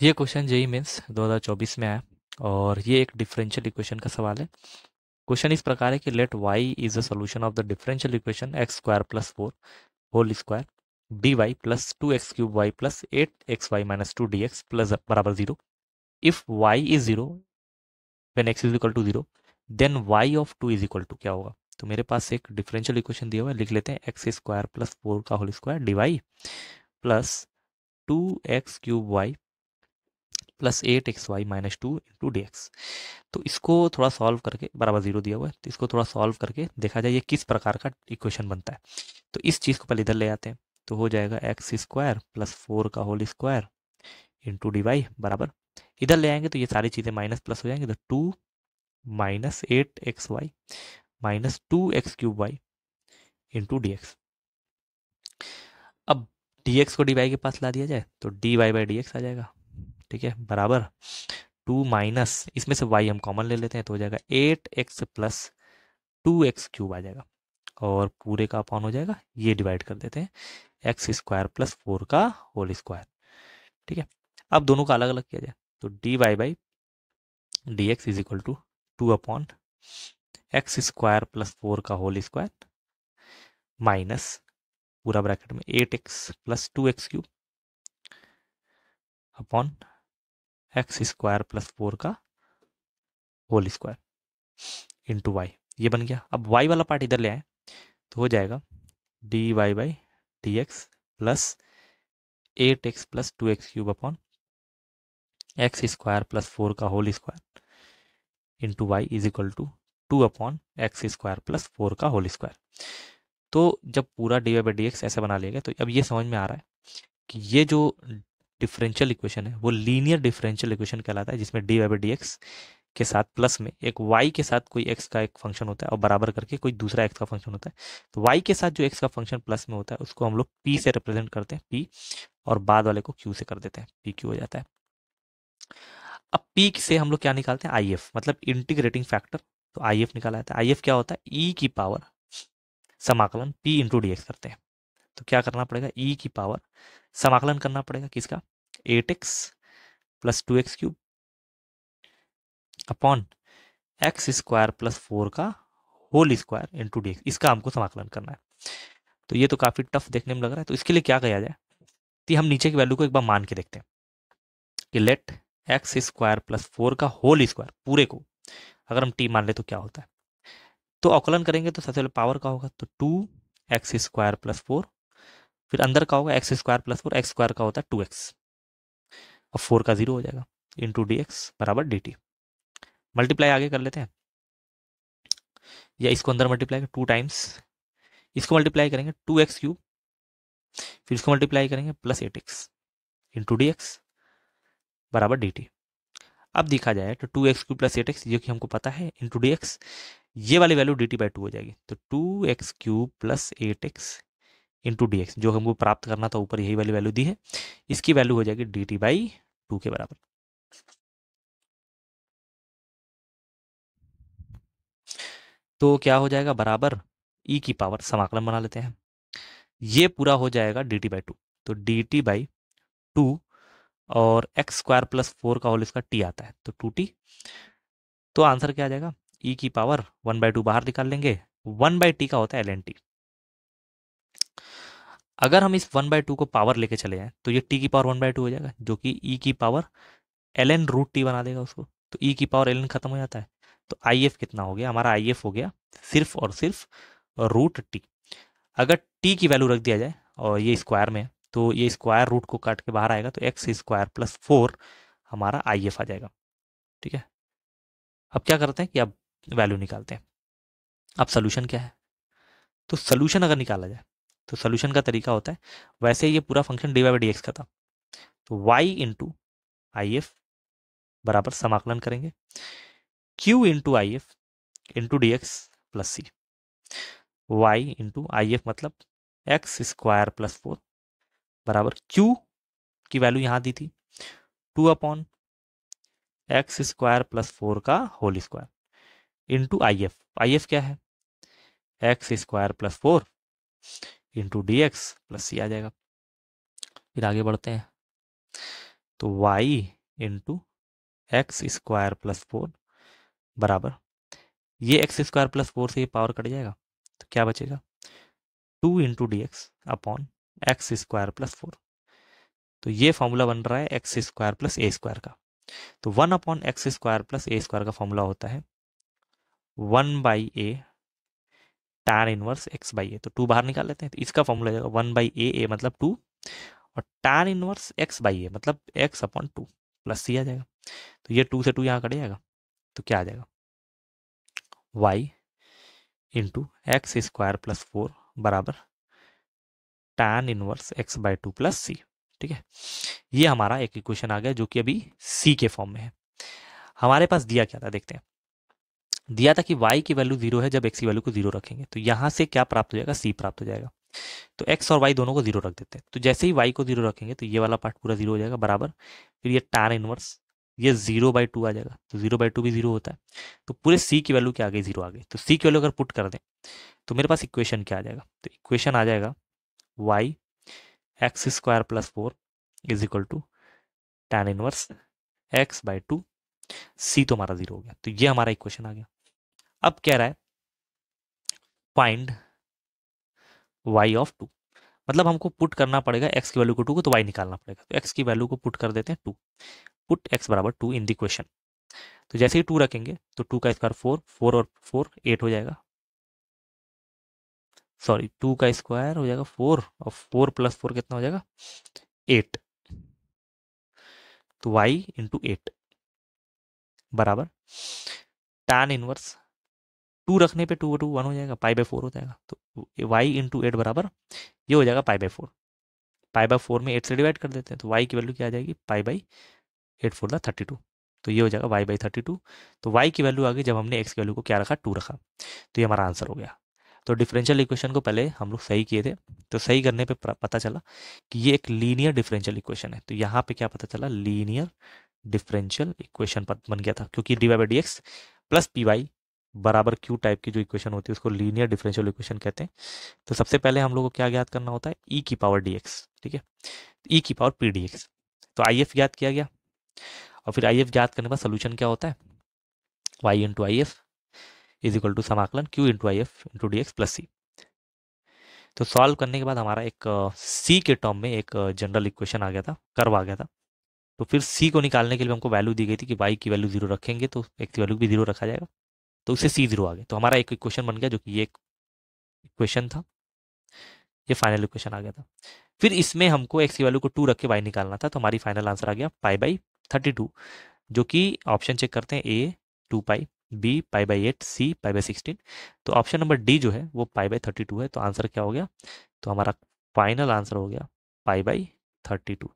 ये question JEE mains 2024 में आया और ये एक डिफरेंशियल इक्वेशन का सवाल है। क्वेश्चन इस प्रकार है कि let y is a solution of the differential equation x square plus 4 whole square dy plus 2x cube y plus 8xy minus 2 dx plus बराबर 0। If y is 0 when x is equal to 0 then y of 2 is equal to क्या होगा। तो मेरे पास एक differential equation दिया हुआ है, लिख लेते हैं एक्स स्क्वायर प्लस 4 का whole square dy plus 2x cube y plus 8xy minus 2 into d x. तो इसको थोड़ा सॉल्व करके बराबर 0 दिया हुआ है, तो इसको थोड़ा सॉल्व करके देखा जाए ये किस प्रकार का इक्वेशन बनता है। तो इस चीज़ को पहले इधर ले आते हैं, तो हो जाएगा एक्स स्क्वायर प्लस 4 का whole square into d y बराबर, इधर ले आएंगे तो ये सारी चीज़ें माइनस प्लस हो जाएंगे, तो 2 minus 8xy minus 2x cube y into d x. अब डी एक्स को डी वाई के पास ला दिया जाए तो d y by d x आ जाएगा, ठीक है, बराबर 2 माइनस इसमें से y हम कॉमन ले लेते हैं तो हो जाएगा 8x प्लस 2x क्यूब आ जाएगा और पूरे का अपॉन हो जाएगा, ये डिवाइड कर देते हैं एक्स स्क्वायर प्लस 4 का होल स्क्वायर, ठीक है। अब दोनों का अलग अलग किया जाए तो d y by d x is equal to 2 upon x square plus 4 का होल स्क्वायर माइनस पूरा ब्रैकेट में 8x plus 2x cube upon x square plus 4 का होल स्क्वायर इंटू वाई, ये बन गया। अब y वाला पार्ट इधर ले आए तो हो जाएगा d y by d x plus 8x plus 2x cube upon x square plus 4 का whole square into y is equal to 2 upon x square plus 4 का होल स्क्वायर। तो जब पूरा d y by d x ऐसा बना लिया गया तो अब ये समझ में आ रहा है कि ये जो डिफरेंशियल इक्वेशन है वो लीनियर डिफरेंशियल इक्वेशन कहलाता है, जिसमें d y by d x के साथ प्लस में एक y के साथ कोई x का एक फंक्शन होता है और बराबर करके कोई दूसरा x का फंक्शन होता है। तो y के साथ जो x का फंक्शन प्लस में होता है उसको हम लोग p से रिप्रेजेंट करते हैं, p, और बाद वाले को q से कर देते हैं, p q हो जाता है। अब p से हम लोग क्या निकालते हैं, if, मतलब इंटीग्रेटिंग फैक्टर। तो if निकाला जाता है, if क्या होता है, e की पावर समाकलन p इंटू डी एक्स करते हैं। तो क्या करना पड़ेगा, e की पावर समाकलन करना पड़ेगा किसका, 8x plus 2x cube upon x square plus 4 का whole square into d x, इसका हमको समाकलन करना है। तो ये तो काफ़ी टफ देखने में लग रहा है, तो इसके लिए क्या किया जाए कि हम नीचे की वैल्यू को एक बार मान के देखते हैं कि लेट एक्स स्क्वायर प्लस 4 का होल स्क्वायर पूरे को अगर हम टी मान ले तो क्या होता है। तो अवकलन करेंगे तो सबसे पहले पावर का होगा, तो 2x स्क्वायर प्लस 4, फिर अंदर का होगा x square plus 4, x square का होता है 2x, अब 4 का 0 हो जाएगा इंटू डी एक्स बराबर डी टी। मल्टीप्लाई आगे कर लेते हैं, या इसको अंदर मल्टीप्लाई कर 2 टाइम्स, इसको मल्टीप्लाई करेंगे 2x क्यूब, फिर इसको मल्टीप्लाई करेंगे plus 8x into d x बराबर डी टी। अब देखा जाए तो 2x क्यूब प्लस 8x, जो कि हमको पता है, इंटू डी एक्स, ये वाली वैल्यू डी टी बाई 2 हो जाएगी। तो 2x cube plus 8x into d x, जो हमको प्राप्त करना था ऊपर यही वाली वैल्यू दी है, इसकी वैल्यू हो जाएगी डी टी बाई 2 के बराबर। तो क्या हो जाएगा, बराबर ई की पावर समाकलन बना लेते हैं, ये पूरा हो जाएगा डी टी बाई 2। तो डी टी बाई 2 और एक्स स्क्वायर प्लस 4 का होल इसका टी आता है तो 2t। तो आंसर क्या आ जाएगा, ई की पावर 1/2 बाहर निकाल लेंगे, 1/t का होता है ln t। अगर हम इस 1/2 को पावर लेके चले जाएं तो ये t की पावर 1/2 हो जाएगा, जो कि e की पावर ln रूट टी बना देगा उसको। तो e की पावर ln खत्म हो जाता है, तो if कितना हो गया, हमारा if हो गया सिर्फ और सिर्फ रूट टी। अगर t की वैल्यू रख दिया जाए और ये स्क्वायर में है, तो ये स्क्वायर रूट को काट के बाहर आएगा, तो एक्स स्क्वायर प्लस 4 हमारा if आ जाएगा, ठीक है। अब क्या करते हैं कि अब वैल्यू निकालते हैं। अब सोल्यूशन क्या है, तो सोल्यूशन अगर निकाला जाए तो सोल्यूशन का तरीका होता है, वैसे ये पूरा function d y by d x का था, तो y इंटू आई एफ बराबर समाकलन करेंगे q into I F into d x plus c, y into I F मतलब एक्स स्क्वायर प्लस 4 बराबर q की वैल्यू यहाँ दी थी 2 अपॉन एक्स स्क्वायर प्लस 4 का whole square into I F क्या है, x square plus 4 into d x plus c आ जाएगा। फिर आगे बढ़ते हैं, तो y into x square plus 4 बराबर, ये एक्स स्क्वायर प्लस 4 से ये पावर कट जाएगा, तो क्या बचेगा 2 into d x upon x square plus 4। तो ये फॉर्मूला बन रहा है x square plus a square का। तो 1 upon x square plus a square का फॉर्मूला होता है 1/a tan inverse x by a. तो 2 बाहर निकाल लेते हैं, तो इसका फॉर्मूला जाएगा 1/a, ए मतलब 2, और tan इनवर्स एक्स बाई ए मतलब एक्स अपॉन 2 प्लस सी आ जाएगा। तो ये 2 से 2 यहाँ कट जाएगा, तो क्या आ जाएगा y into x square plus 4 बराबर tan inverse x by 2 plus c. ठीक है, ये हमारा एक इक्वेशन आ गया जो कि अभी सी के फॉर्म में है। हमारे पास दिया क्या था, देखते हैं। दिया था कि y की वैल्यू 0 है जब x की वैल्यू को 0 रखेंगे, तो यहाँ से क्या प्राप्त हो जाएगा, c प्राप्त हो जाएगा। तो x और y दोनों को 0 रख देते हैं, तो जैसे ही y को 0 रखेंगे तो ये वाला पार्ट पूरा 0 हो जाएगा बराबर, फिर ये tan इनवर्स ये 0/2 आ जाएगा, तो 0/2 भी 0 होता है। तो पूरे c की वैल्यू क्या आ गई, 0 आ गई। तो c की वैल्यू अगर पुट कर दें तो मेरे पास इक्वेशन क्या आ जाएगा, तो इक्वेशन आ जाएगा y x square plus 4 is equal to tan inverse x by 2, c तो हमारा 0 हो गया। तो ये हमारा इक्वेशन आ गया। अब कह रहा है फाइंड y ऑफ 2, मतलब हमको पुट करना पड़ेगा x की वैल्यू को 2 को, तो y निकालना पड़ेगा। तो x की वैल्यू को पुट कर देते हैं 2, पुट x बराबर 2 इन द क्वेश्चन। तो जैसे ही 2 रखेंगे तो 2 का स्क्वायर 4, 4 और 4 8 हो जाएगा, सॉरी 2 का स्क्वायर हो जाएगा 4, और 4 प्लस 4 कितना हो जाएगा 8। तो y इंटू 8 बराबर tan इनवर्स 2 रखने पे 2 1 हो जाएगा, π/4 हो जाएगा। तो y इंटू 8 बराबर ये हो जाएगा π/4। π/4 में 8 से डिवाइड कर देते हैं, तो y की वैल्यू क्या आ जाएगी π/8 4 32। तो ये हो जाएगा y/32। तो y की वैल्यू आ गई जब हमने x की वैल्यू को क्या रखा, 2 रखा। तो ये हमारा आंसर हो गया। तो डिफरेंशियल इक्वेशन को पहले हम लोग सही किए थे, तो सही करने पे पता चला कि ये एक लीनियर डिफरेंशियल इक्वेशन है। तो यहाँ पे क्या पता चला, लीनियर डिफरेंशियल इक्वेशन बन गया था, क्योंकि dy/dx प्लस py बराबर क्यू टाइप की जो इक्वेशन होती है उसको लीनियर डिफरेंशियल इक्वेशन कहते हैं। तो सबसे पहले हम लोग को क्या ज्ञात करना होता है, e की पावर dx। ठीक है, e की पावर p dx। तो if ज्ञात किया गया, और फिर if ज्ञात करने के बाद सोल्यूशन क्या होता है, y into I F is equal to समाकलन q into I F into d x plus c. तो सॉल्व करने के बाद हमारा एक c के टर्म में एक जनरल इक्वेशन आ गया था, कर्व आ गया था। तो फिर c को निकालने के लिए हमको वैल्यू दी गई थी कि y की वैल्यू 0 रखेंगे तो x की वैल्यू भी 0 रखा जाएगा, तो उससे c 0 आ गया। तो हमारा एक इक्वेशन बन गया जो कि ये एक इक्वेशन था, ये फाइनल इक्वेशन आ गया था। फिर इसमें हमको x की वैल्यू को 2 रख के y निकालना था, तो हमारी फाइनल आंसर आ गया π/32, जो कि ऑप्शन चेक करते हैं, ए 2π, बी π/8, सी π/16। तो ऑप्शन नंबर डी जो है वो π/32 है। तो आंसर क्या हो गया, तो हमारा फाइनल आंसर हो गया π/32।